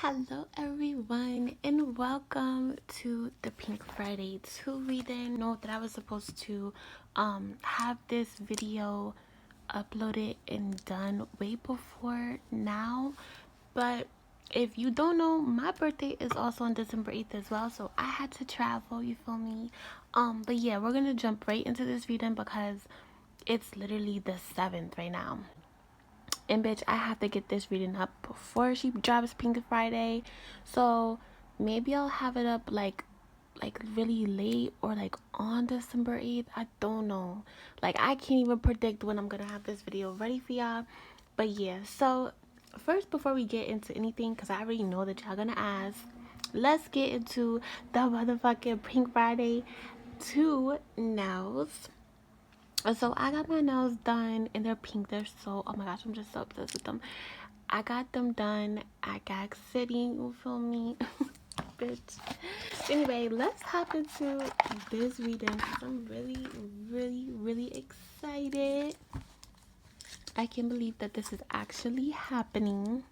Hello everyone and welcome to the Pink Friday 2 reading. Note that I was supposed to have this video uploaded and done way before now, but if you don't know, my birthday is also on December 8th as well, so I had to travel, you feel me? But yeah, we're gonna jump right into this reading because it's literally the 7th right now. And bitch, I have to get this reading up before she drops Pink Friday. So maybe I'll have it up like really late or like on December 8th. I don't know. Like I can't even predict when I'm gonna have this video ready for y'all. But yeah, so first before we get into anything, because I already know that y'all gonna ask, let's get into the motherfucking Pink Friday 2 nails. So I got my nails done and they're pink. They're so, oh my gosh, I'm just so obsessed with them. I got them done at Gag City, you feel me? Bitch. Anyway, let's hop into this reading because I'm really excited. I can't believe that this is actually happening.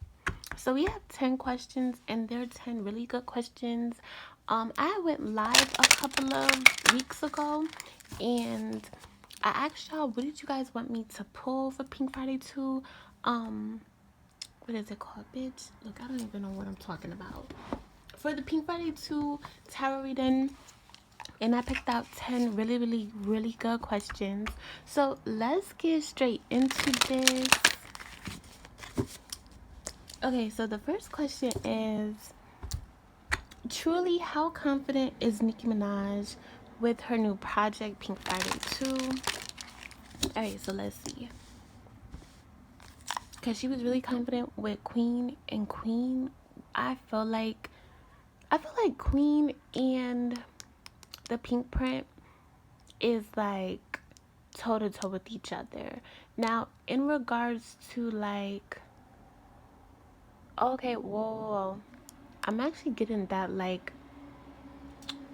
So we have 10 questions and they're 10 really good questions. I went live a couple of weeks ago and I asked y'all, what did you guys want me to pull for Pink Friday 2? What is it called, bitch? Look, I don't even know what I'm talking about. For the Pink Friday 2 tarot reading, and I picked out 10 really good questions. So let's get straight into this. Okay, so the first question is, truly, how confident is Nicki Minaj with her new project, Pink Friday 2? Alright, so let's see. Because she was really confident with Queen, and Queen, I feel like Queen and the Pink Print is like toe to toe with each other. Now, in regards to like, okay, whoa. I'm actually getting that like,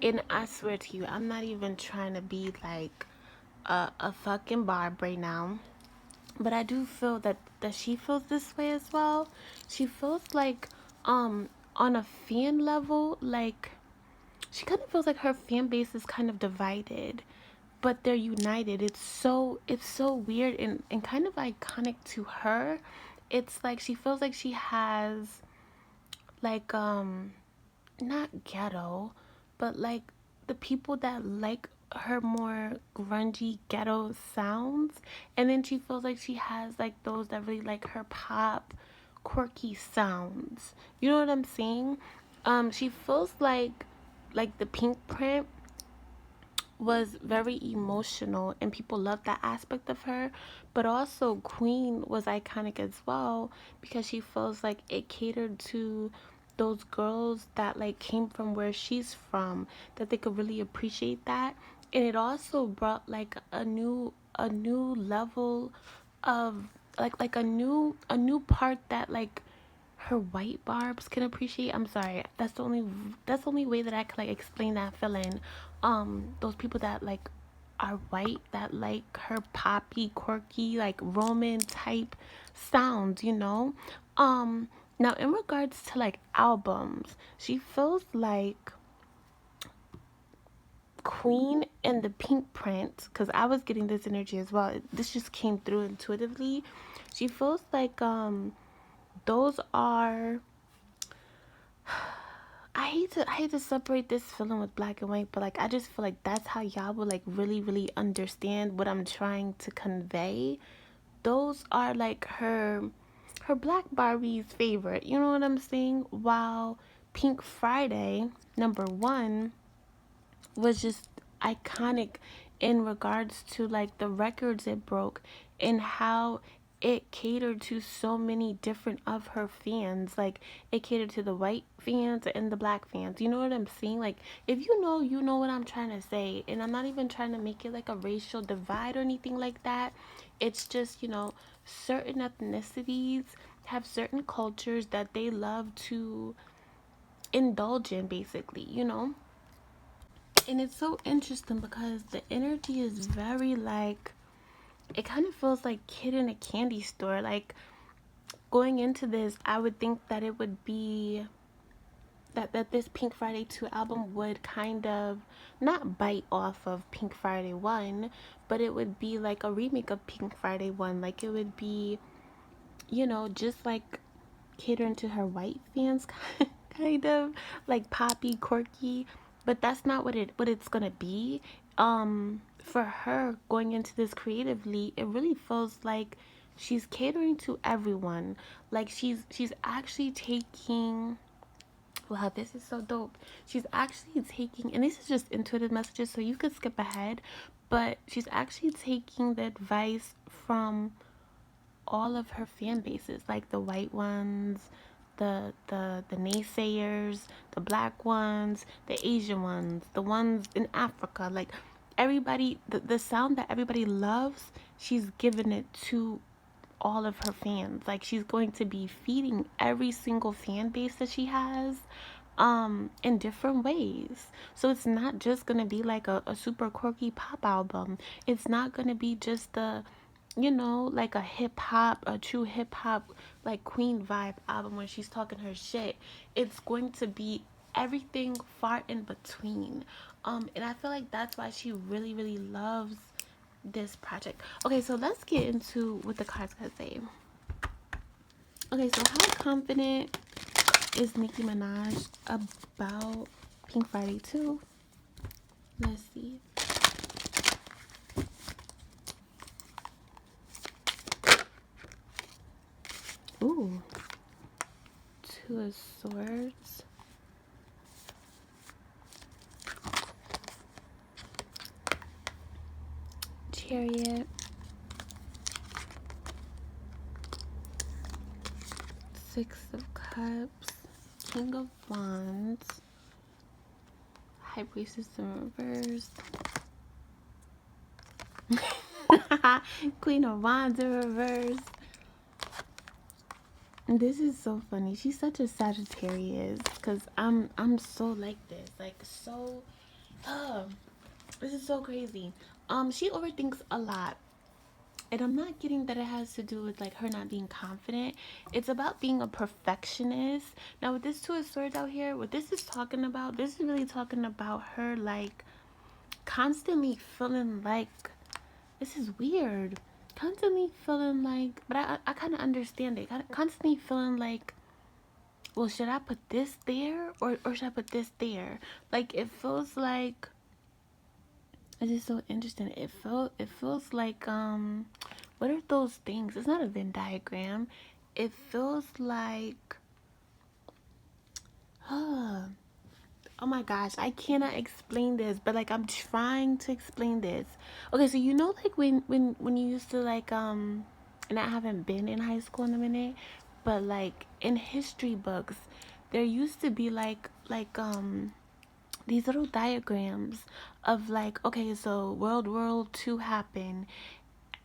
and I swear to you, I'm not even trying to be like a fucking barb right now. But I do feel that she feels this way as well. She feels like on a fan level, like she kind of feels like her fan base is kind of divided, but they're united. It's so weird and kind of iconic to her. It's like she feels like she has like not ghetto, but like the people that like her more grungy ghetto sounds, and then she feels like she has like those that really like her pop quirky sounds. You know what I'm saying? She feels like the Pink Print was very emotional and people loved that aspect of her, but also Queen was iconic as well because she feels like it catered to those girls that like came from where she's from, that they could really appreciate that. And it also brought like a new level of like a new part that like her white barbs can appreciate. I'm sorry, that's the only way that I can like explain that feeling. Those people that like are white, that like her poppy, quirky, like Roman type sounds, you know. Now in regards to like albums, she feels like Queen and the Pink Print, because I was getting this energy as well, this just came through intuitively. She feels like those are, I hate to separate this feeling with black and white, but like I just feel like that's how y'all will like really understand what I'm trying to convey. Those are like her black Barbie's favorite. You know what I'm saying? While Pink Friday #1 was just iconic in regards to like the records it broke and how it catered to so many different of her fans. Like it catered to the white fans and the black fans. You know what I'm saying? Like if you know, you know what I'm trying to say. And I'm not even trying to make it like a racial divide or anything like that. It's just, certain ethnicities have certain cultures that they love to indulge in, basically. And it's so interesting because the energy is very like, it kind of feels like kid in a candy store. Like going into this, I would think that it would be that this Pink Friday 2 album would kind of not bite off of Pink Friday 1, but it would be like a remake of Pink Friday 1. Like it would be, you know, just like catering to her white fans, kind of like poppy, quirky. But that's not what it's gonna be. For her going into this creatively, it really feels like she's catering to everyone. Like she's actually taking, wow, this is so dope. She's actually taking, and this is just intuitive messages, so you could skip ahead, but she's actually taking the advice from all of her fan bases, like the white ones, the naysayers, the black ones, the Asian ones, the ones in Africa, like everybody, the sound that everybody loves, she's given it to all of her fans. Like she's going to be feeding every single fan base that she has in different ways. So it's not just gonna be like a super quirky pop album. It's not gonna be just a, you know, like a hip hop, a true hip hop, like Queen vibe album when she's talking her shit. It's going to be everything far in between. And I feel like that's why she really, really loves this project. Okay, so let's get into what the cards gotta say. Okay, so how confident is Nicki Minaj about Pink Friday 2? Let's see. Ooh. Two of Swords. Chariot. Six of Cups. King of Wands. High Priestess in reverse. Queen of Wands in reverse. This is so funny. She's such a Sagittarius, because I'm so like this. Like so this is so crazy. She overthinks a lot. And I'm not getting that it has to do with like her not being confident. It's about being a perfectionist. Now with this Two of Swords out here, what this is talking about, this is really talking about her like constantly feeling like, this is weird. Constantly feeling like, but I kind of understand it. Constantly feeling like, well, should I put this there or should I put this there? Like it feels like, it's just so interesting. It feels like what are those things? It's not a Venn diagram. It feels like oh my gosh, I cannot explain this, but like I'm trying to explain this. Okay, so you know like when you used to like and I haven't been in high school in a minute, but like in history books there used to be like these little diagrams of like, okay, so World War II happened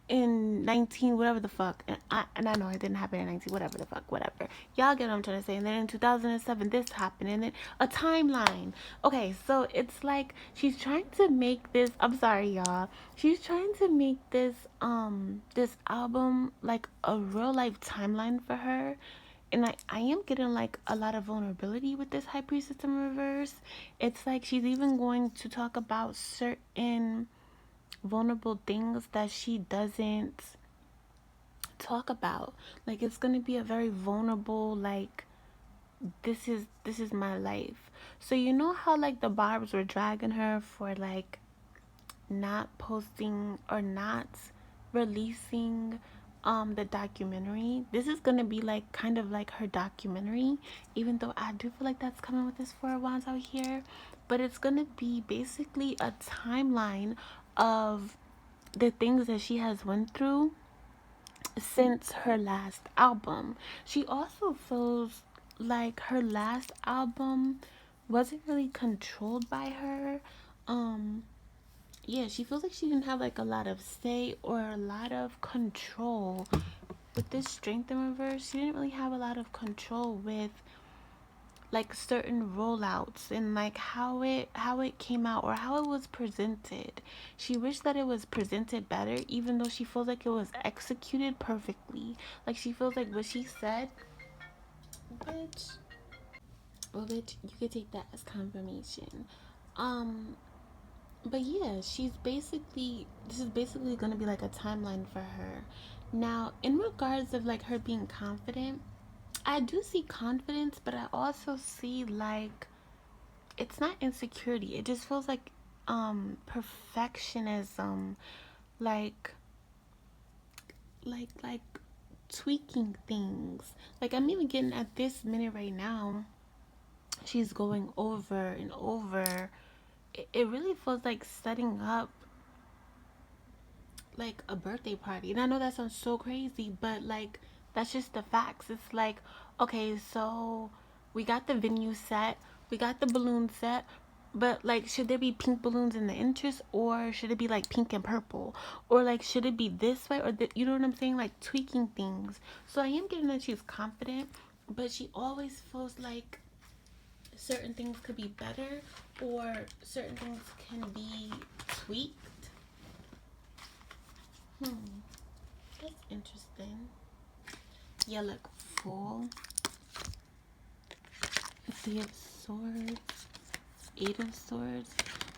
in 19 whatever the fuck, and I know it didn't happen in 19 whatever the fuck, whatever, y'all get what I'm trying to say. And then in 2007 this happened, and then a timeline. Okay, so it's like she's trying to make this, I'm sorry y'all, she's trying to make this this album like a real life timeline for her. And I am getting like a lot of vulnerability with this High Priestess in reverse. It's like she's even going to talk about certain vulnerable things that she doesn't talk about. Like it's gonna be a very vulnerable, like this is my life. So you know how like the Barbs were dragging her for like not posting or not releasing the documentary. This is gonna be like kind of like her documentary, even though I do feel like that's coming with this Four of Wands out here. But it's gonna be basically a timeline of the things that she has went through since her last album. She also feels like her last album wasn't really controlled by her. Yeah, she feels like she didn't have like a lot of say or a lot of control with this Strength in reverse. She didn't really have a lot of control with like certain rollouts and like how it came out or how it was presented. She wished that it was presented better, even though she feels like it was executed perfectly. Like she feels like what she said, bitch, Well, bitch, you could take that as confirmation. Um, but yeah, this is basically gonna be like a timeline for her. Now, in regards of like her being confident, I do see confidence, but I also see like it's not insecurity. It just feels like perfectionism, like like tweaking things. Like I'm even getting at this minute right now. She's going over and over. It really feels like setting up like a birthday party. And I know that sounds so crazy, but like that's just the facts. It's like, okay, so we got the venue set, we got the balloon set, but like should there be pink balloons in the entrance, or should it be like pink and purple, or like should it be this way or you know what I'm saying, like tweaking things. So I am getting that she's confident, but she always feels like certain things could be better or certain things can be tweaked. That's interesting. Yeah, look, full. Three of Swords. Eight of Swords.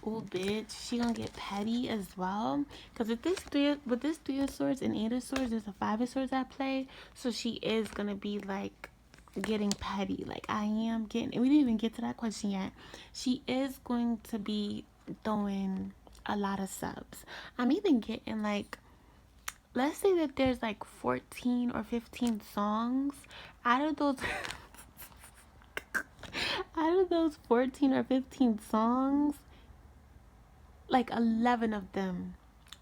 Oh, bitch, she gonna get petty as well. Cause with this three of Swords and Eight of Swords, there's a Five of Swords at play. So she is gonna be like getting petty. Like I am getting. And we didn't even get to that question yet. She is going to be throwing a lot of subs. I'm even getting like, let's say that there's like 14 or 15 songs. Out of those out of those 14 or 15 songs, like 11 of them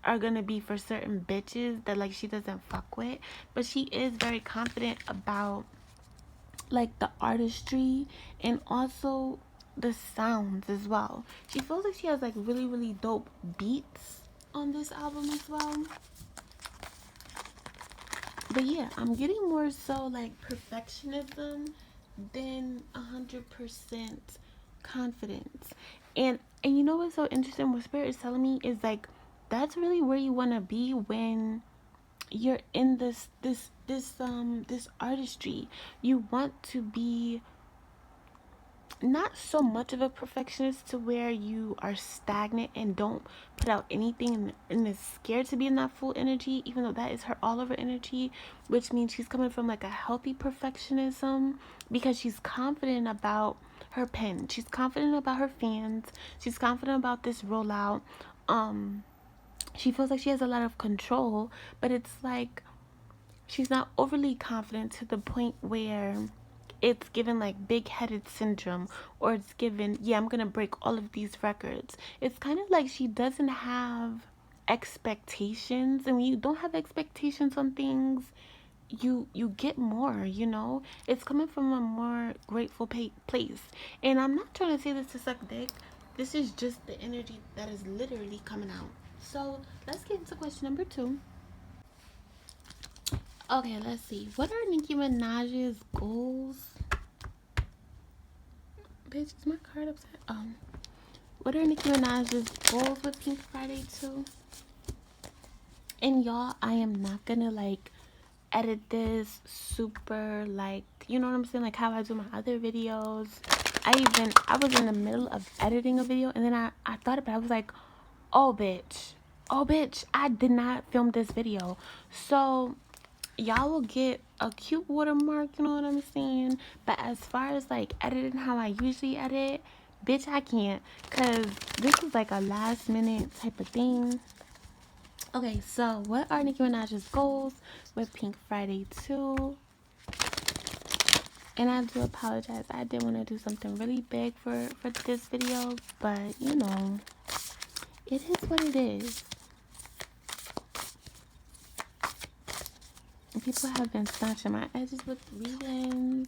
are gonna be for certain bitches that like she doesn't fuck with. But she is very confident about like the artistry and also the sounds as well. She feels like she has like really dope beats on this album as well. But yeah, I'm getting more so like perfectionism than 100% confidence. And you know what's so interesting? What Spirit is telling me is like that's really where you want to be when you're in this artistry. You want to be not so much of a perfectionist to where you are stagnant and don't put out anything and is scared to be in that full energy, even though that is her all over energy, which means she's coming from like a healthy perfectionism because she's confident about her pen, she's confident about her fans, she's confident about this rollout. She feels like she has a lot of control, but it's like she's not overly confident to the point where it's given like big-headed syndrome, or it's given, yeah, I'm gonna break all of these records. It's kind of like she doesn't have expectations, and when you don't have expectations on things, you get more, you know. It's coming from a more grateful place. And I'm not trying to say this to suck dick, this is just the energy that is literally coming out. So let's get into question number 2. Okay, let's see. What are Nicki Minaj's goals? Bitch, is my card upset? What are Nicki Minaj's goals with Pink Friday 2? And y'all, I am not gonna like edit this super like, you know what I'm saying? Like how I do my other videos. I was in the middle of editing a video, and then I thought about it. I was like, oh bitch, I did not film this video. So y'all will get a cute watermark, you know what I'm saying? But as far as like editing how I usually edit, bitch, I can't, because this is like a last minute type of thing. Okay, so what are Nicki Minaj's goals with Pink Friday 2? And I do apologize, I did want to do something really big for this video, but you know, it is what it is. People have been snatching my edges with readings.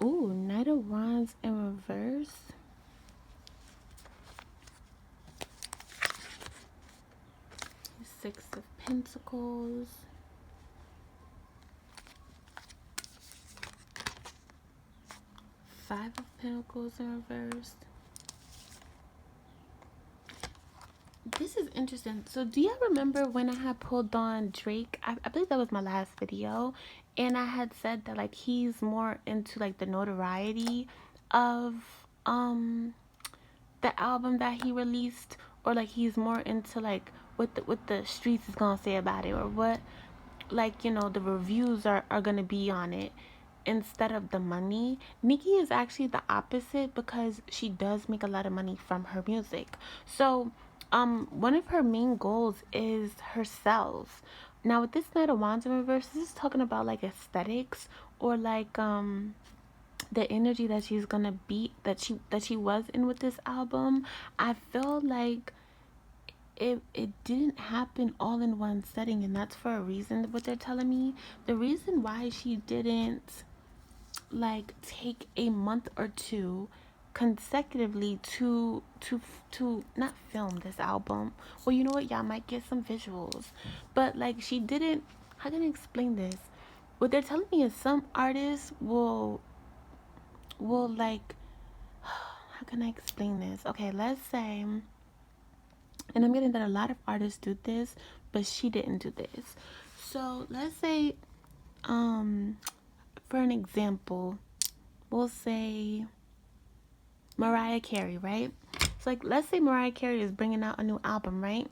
Ooh, Knight of Wands in reverse. Six of Pentacles. Five of Pentacles in reverse. This this is interesting. So do you remember when I had pulled on Drake? I believe that was my last video, and I had said that like he's more into like the notoriety of um the album that he released, or like he's more into like what the streets is gonna say about it, or what, like, you know, the reviews are gonna be on it instead of the money. Nicki is actually the opposite because she does make a lot of money from her music. So one of her main goals is herself. Now with this Knight of Wands in reverse, this is talking about like aesthetics, or like the energy that she's gonna be, that she was in with this album. I feel like it didn't happen all in one setting, and that's for a reason, what they're telling me. The reason why she didn't like take a month or two consecutively to not film this album, well, you know what, y'all might get some visuals, but like she didn't, how can I explain this? What they're telling me is some artists will like, how can I explain this? Okay, let's say, and I'm getting that a lot of artists do this, but she didn't do this. So let's say, for an example, we'll say Mariah Carey, right? So like, let's say Mariah Carey is bringing out a new album, right?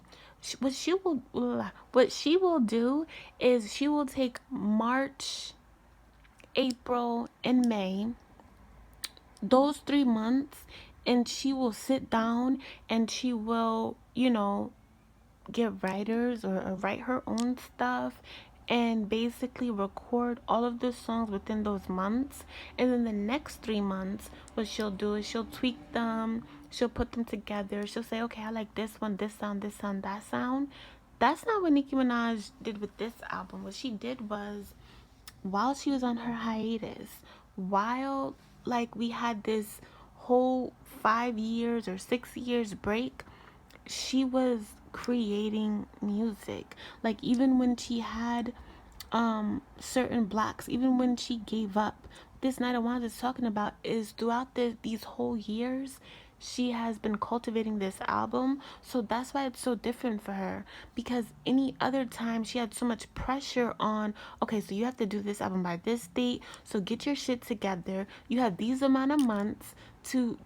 What she will do is she will take March, April, and May, those 3 months, and she will sit down and she will, you know, get writers, or write her own stuff, and basically record all of the songs within those months. And then the next 3 months, what she'll do is she'll tweak them, she'll put them together, she'll say, okay, I like this one, this sound, this sound, that sound. That's not what Nicki Minaj did with this album. What she did was, while she was on her hiatus, while like we had this whole 5 years or 6 years break, she was creating music. Like even when she had certain blocks, even when she gave up, this Night of Wands is talking about is throughout these whole years she has been cultivating this album. So that's why it's so different for her, because any other time she had so much pressure on, okay, so you have to do this album by this date, so get your shit together, you have these amount of months to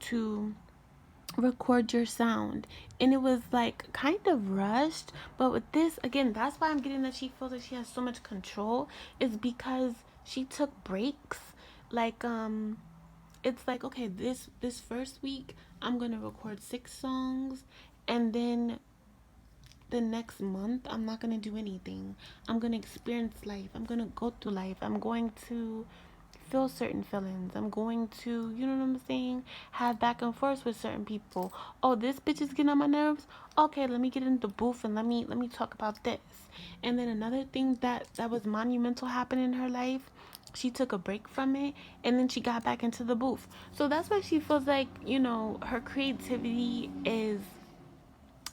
record your sound. And it was like kind of rushed. But with this, again, that's why I'm getting that she feels like she has so much control, is because she took breaks. Like it's like, okay, this first week I'm gonna record 6 songs, and then the next month I'm not gonna do anything. I'm gonna experience life, I'm gonna go through life, I'm going to feel certain feelings, I'm going to, you know what I'm saying, have back and forth with certain people. Oh, this bitch is getting on my nerves, okay, let me get in the booth and let me talk about this. And then another thing that was monumental happened in her life, she took a break from it, and then she got back into the booth. So that's why she feels like, you know, her creativity is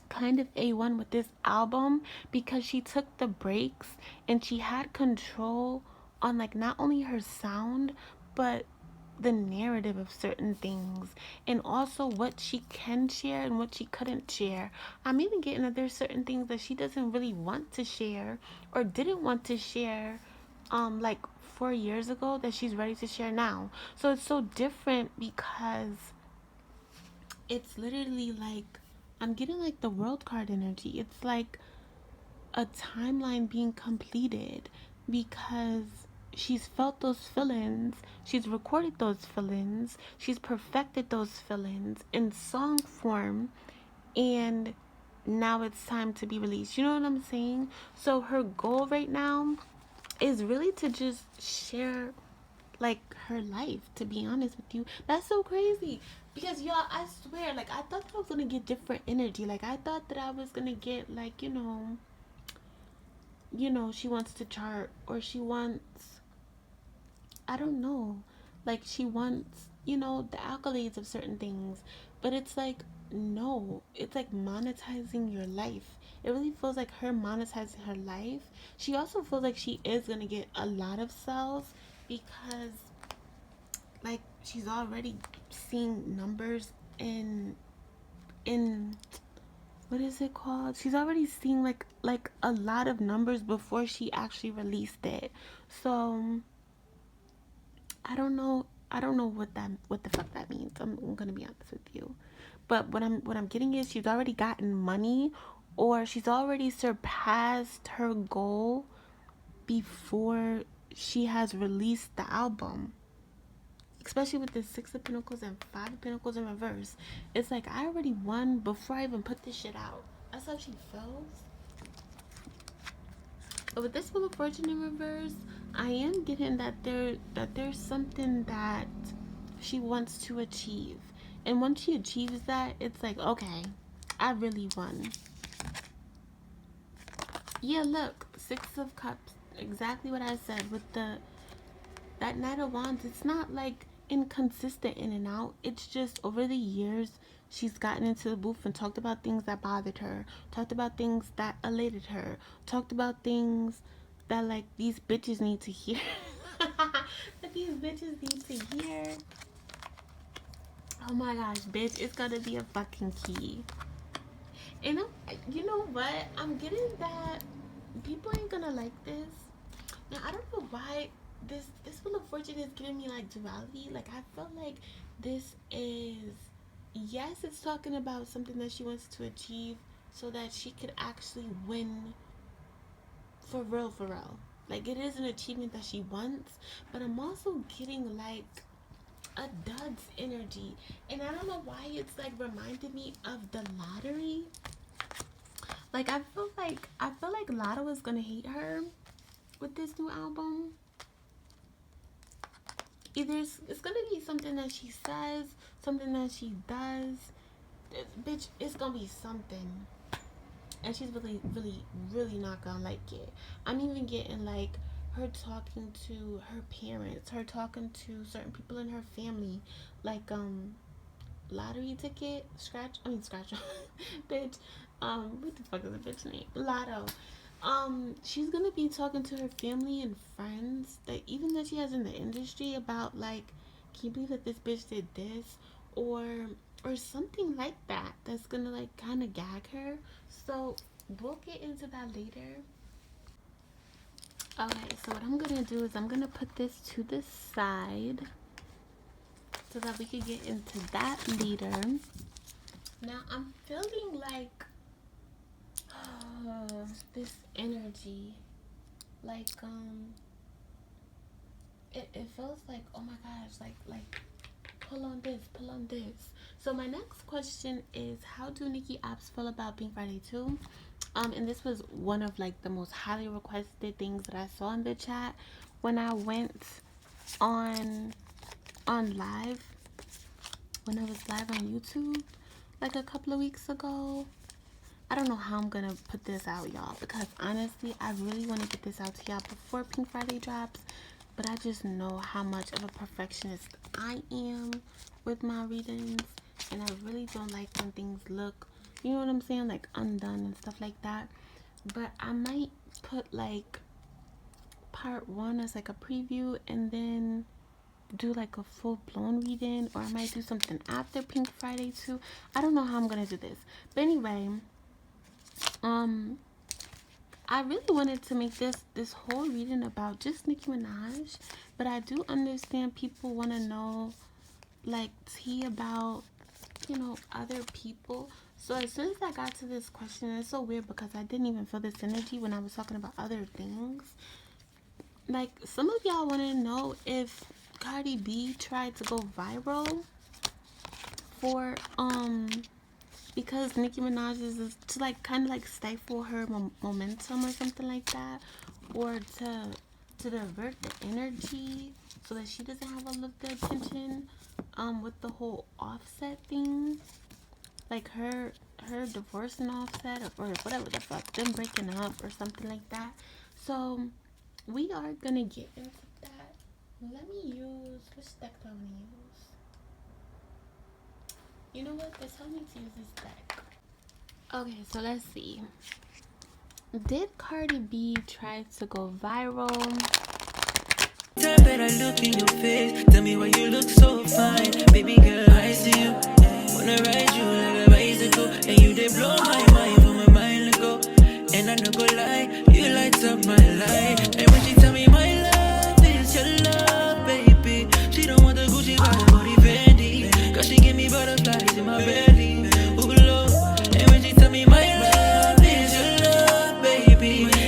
kind of A1 with this album, because she took the breaks and she had control on like not only her sound, but the narrative of certain things, and also what she can share and what she couldn't share. I'm even getting that there's certain things that she doesn't really want to share, or didn't want to share like 4 years ago, that she's ready to share now. So it's so different, because it's literally like, I'm getting like the world card energy. It's like a timeline being completed, because she's felt those feelings, she's recorded those feelings, she's perfected those feelings in song form, and now it's time to be released. You know what I'm saying? So her goal right now is really to just share like her life, to be honest with you. That's so crazy, because y'all, I swear, like I thought that I was gonna get different energy. Like I thought that I was gonna get like, she wants to chart, or she wants, I don't know, like she wants, the accolades of certain things. But it's like, no, it's like monetizing your life. It really feels like her monetizing her life. She also feels like she is gonna get a lot of sales, because like she's already seeing numbers in what is it called? She's already seen like a lot of numbers before she actually released it. So I don't know what the fuck that means. I'm gonna be honest with you. But what I'm getting is she's already gotten money, or she's already surpassed her goal before she has released the album. Especially with the Six of Pentacles and Five of Pentacles in reverse. It's like I already won before I even put this shit out. That's how she feels. But with this Wheel of Fortune in reverse, I am getting that there's something that she wants to achieve. And once she achieves that, it's like, okay, I really won. Yeah, look, Six of Cups. Exactly what I said with that Knight of Wands. It's not like inconsistent in and out. It's just over the years she's gotten into the booth and talked about things that bothered her, talked about things that elated her, talked about things that like these bitches need to hear. That these bitches need to hear. Oh my gosh, bitch, it's gonna be a fucking key. And you know what, I'm getting that people ain't gonna like this. Now I don't know why this Wheel of Fortune is giving me like duality. Like I felt like this is, yes, it's talking about something that she wants to achieve so that she could actually win for real, for real. Like it is an achievement that she wants, but I'm also getting like a duds energy, and I don't know why it's like reminded me of the lottery. Like I feel like Lotto is gonna hate her with this new album. Either it's gonna be something that she says, something that she does. Bitch, it's gonna be something, and she's really not gonna like it. I'm even getting like her talking to her parents, her talking to certain people in her family, like lottery ticket scratch. Bitch. What the fuck is the bitch name? Lotto. She's gonna be talking to her family and friends that even that she has in the industry about like, can you believe that this bitch did this, or something like that. That's gonna like kind of gag her. So we'll get into that later. Okay, so what I'm gonna do is I'm gonna put this to the side so that we could get into that later. Now I'm feeling like this energy, like it feels like, oh my gosh, like pull on this. So my next question is, how do Nicki apps feel about Pink Friday 2? And this was one of like the most highly requested things that I saw in the chat when I went on live, when I was live on YouTube like a couple of weeks ago. I don't know how I'm gonna put this out, y'all, because honestly I really want to get this out to y'all before Pink Friday drops, but I just know how much of a perfectionist I am with my readings, and I really don't like when things look, you know what I'm saying, like undone and stuff like that. But I might put like part 1 as like a preview and then do like a full-blown reading, or I might do something after Pink Friday 2. I don't know how I'm gonna do this, but anyway, I really wanted to make this whole reading about just Nicki Minaj, but I do understand people want to know like tea about, you know, other people. So as soon as I got to this question, it's so weird because I didn't even feel this energy when I was talking about other things. Like some of y'all want to know if Cardi B tried to go viral for because Nicki Minaj is to like kind of like stifle her momentum or something like that, or to divert the energy so that she doesn't have all of the attention with the whole Offset thing, like her divorcing Offset, or whatever the fuck, them breaking up or something like that. So we are gonna get into that. Let me use, which deck do I want to use? You know what? They told me to use this deck. Okay, so let's see. Did Cardi B try to go viral? Time that I look in your face, tell me why you look so fine. Baby girl, I see you. Wanna ride you like a bicycle, and you did blow my mind. she buy her body Fendi. Cause she give me butterflies in my belly. Ooh, Lord. And when she tell me my love is your love, baby.